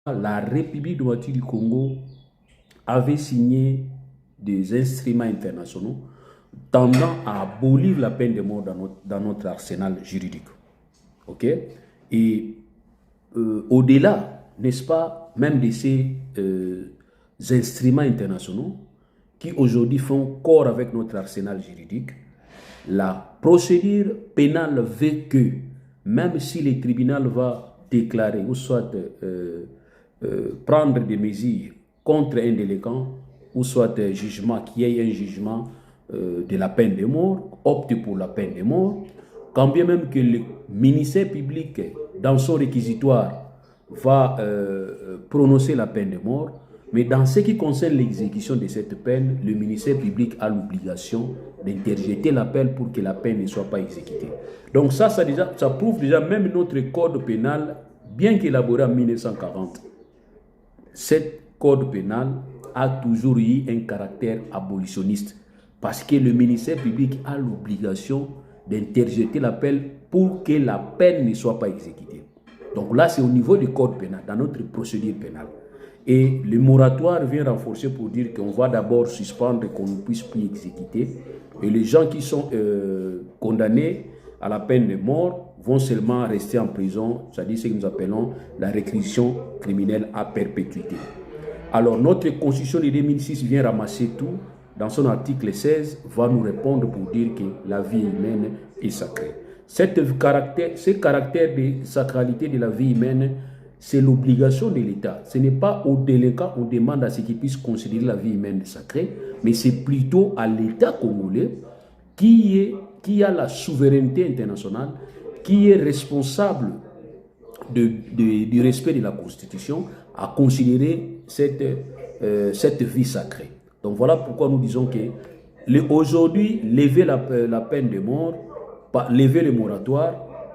la République démocratique du Congo avait signé des instruments internationaux tendant à abolir la peine de mort dans notre arsenal juridique. OK? Et au-delà, n'est-ce pas, même de ces instruments internationaux qui aujourd'hui font corps avec notre arsenal juridique, la procédure pénale veut que, même si le tribunal va déclarer ou soit prendre des mesures contre un délinquant, ou soit un jugement, qu'il y ait un jugement de la peine de mort, opte pour la peine de mort, quand bien même que le ministère public, dans son réquisitoire, va prononcer la peine de mort, mais dans ce qui concerne l'exécution de cette peine, le ministère public a l'obligation d'interjeter l'appel pour que la peine ne soit pas exécutée. Donc ça prouve déjà même notre code pénal, bien qu'élaboré en 1940. Cet code pénal a toujours eu un caractère abolitionniste parce que le ministère public a l'obligation d'interjeter l'appel pour que la peine ne soit pas exécutée. Donc là, c'est au niveau du code pénal, dans notre procédure pénale. Et le moratoire vient renforcer pour dire qu'on va d'abord suspendre et qu'on ne puisse plus exécuter. Et les gens qui sont condamnés à la peine de mort vont seulement rester en prison, c'est-à-dire ce que nous appelons la réclusion criminelle à perpétuité. Alors notre constitution de 2006 vient ramasser tout. Dans son article 16, va nous répondre pour dire que la vie humaine est sacrée. Ce caractère de sacralité de la vie humaine, c'est l'obligation de l'État. Ce n'est pas au délinquant qu'on demande à ce qu'il puisse considérer la vie humaine sacrée, mais c'est plutôt à l'État congolais qui a la souveraineté internationale, qui est responsable du respect de la Constitution, à considérer cette vie sacrée. Donc voilà pourquoi nous disons que aujourd'hui, lever la peine de mort, lever le moratoire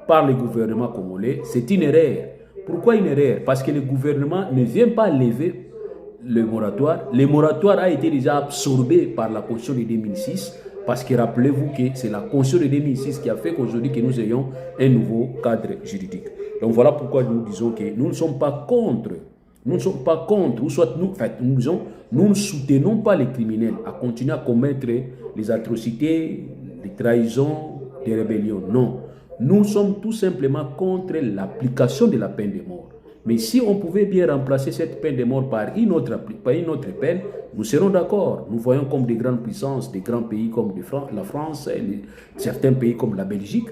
par le gouvernement congolais, c'est une erreur. Pourquoi une erreur? Parce que le gouvernement ne vient pas lever le moratoire. Le moratoire a été déjà absorbé par la Constitution de 2006, parce que rappelez-vous que c'est la Constitution de 2006 qui a fait qu'aujourd'hui que nous ayons un nouveau cadre juridique. Donc voilà pourquoi nous disons que nous ne sommes pas contre. Nous ne sommes pas contre, ou soit nous disons, nous ne soutenons pas les criminels à continuer à commettre les atrocités, les trahisons, les rébellions. Non. Nous sommes tout simplement contre l'application de la peine de mort. Mais si on pouvait bien remplacer cette peine de mort par une autre peine, nous serons d'accord. Nous voyons comme des grandes puissances, des grands pays comme la France, certains pays comme la Belgique,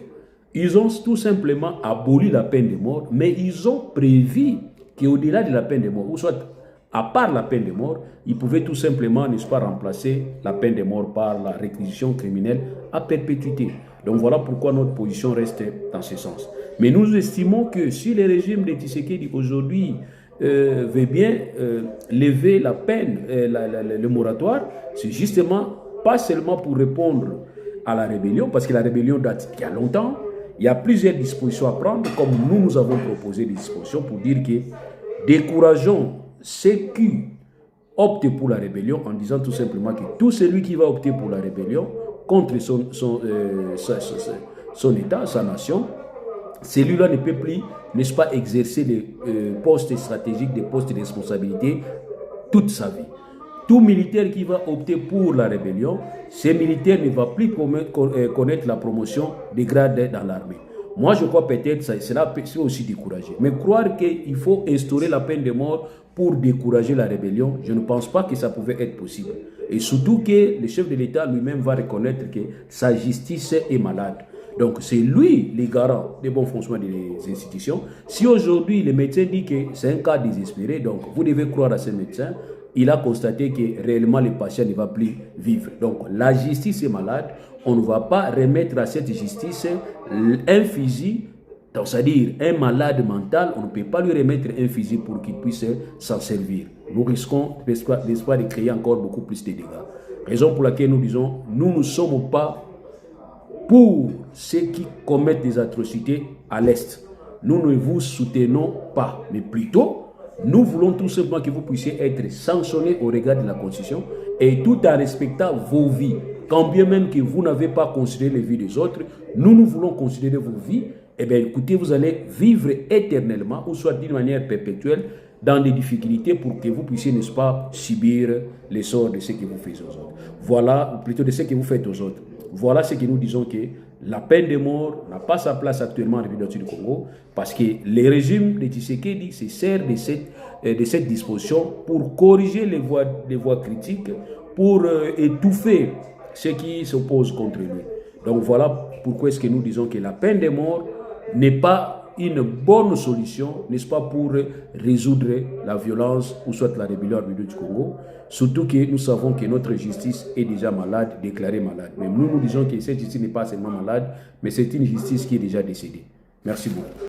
ils ont tout simplement aboli la peine de mort, mais ils ont prévu qu'au-delà de la peine de mort, ou soit à part la peine de mort, ils pouvaient tout simplement, n'est-ce pas, remplacer la peine de mort par la réquisition criminelle à perpétuité. Donc voilà pourquoi notre position reste dans ce sens. Mais nous estimons que si le régime de Tshisekedi aujourd'hui veut bien lever la peine, le moratoire, c'est justement pas seulement pour répondre à la rébellion, parce que la rébellion date d'il y a longtemps. Il y a plusieurs dispositions à prendre, comme nous avons proposé des dispositions pour dire que décourageons ceux qui optent pour la rébellion en disant tout simplement que tout celui qui va opter pour la rébellion contre son État, sa nation, celui-là ne peut plus, n'est-ce pas, exercer des postes stratégiques, des postes de responsabilité toute sa vie. Tout militaire qui va opter pour la rébellion, ce militaire ne va plus connaître la promotion des grades dans l'armée. Moi, je crois peut-être que cela peut aussi décourager. Mais croire qu'il faut instaurer la peine de mort pour décourager la rébellion, je ne pense pas que ça pouvait être possible. Et surtout que le chef de l'État lui-même va reconnaître que sa justice est malade. Donc c'est lui le garant des bons fonctionnements des institutions. Si aujourd'hui le médecin dit que c'est un cas désespéré, donc vous devez croire à ce médecin, il a constaté que réellement le patient ne va plus vivre. Donc la justice est malade, on ne va pas remettre à cette justice un fusil, c'est-à-dire un malade mental, on ne peut pas lui remettre un fusil pour qu'il puisse s'en servir. Nous risquons d'espoir de créer encore beaucoup plus de dégâts. Raison pour laquelle nous disons, nous ne sommes pas pour ceux qui commettent des atrocités à l'Est. Nous ne vous soutenons pas, mais plutôt, nous voulons tout simplement que vous puissiez être sanctionnés au regard de la Constitution et tout en respectant vos vies. Quand bien même que vous n'avez pas considéré les vies des autres, nous voulons considérer vos vies. Eh bien, écoutez, vous allez vivre éternellement, ou soit d'une manière perpétuelle, dans des difficultés pour que vous puissiez, n'est-ce pas, subir les sorts de ce que vous faites aux autres. Voilà, ou plutôt de ce que vous faites aux autres. Voilà ce que nous disons que la peine de mort n'a pas sa place actuellement en République du Congo parce que le régime de Tshisekedi se sert de cette disposition pour corriger les voix critiques, pour étouffer ceux qui s'opposent contre lui. Donc voilà pourquoi est-ce que nous disons que la peine de mort n'est pas une bonne solution, n'est-ce pas, pour résoudre la violence ou soit la rébellion au milieu du Congo, surtout que nous savons que notre justice est déjà malade, déclarée malade. Mais nous disons que cette justice n'est pas seulement malade, mais c'est une justice qui est déjà décédée. Merci beaucoup.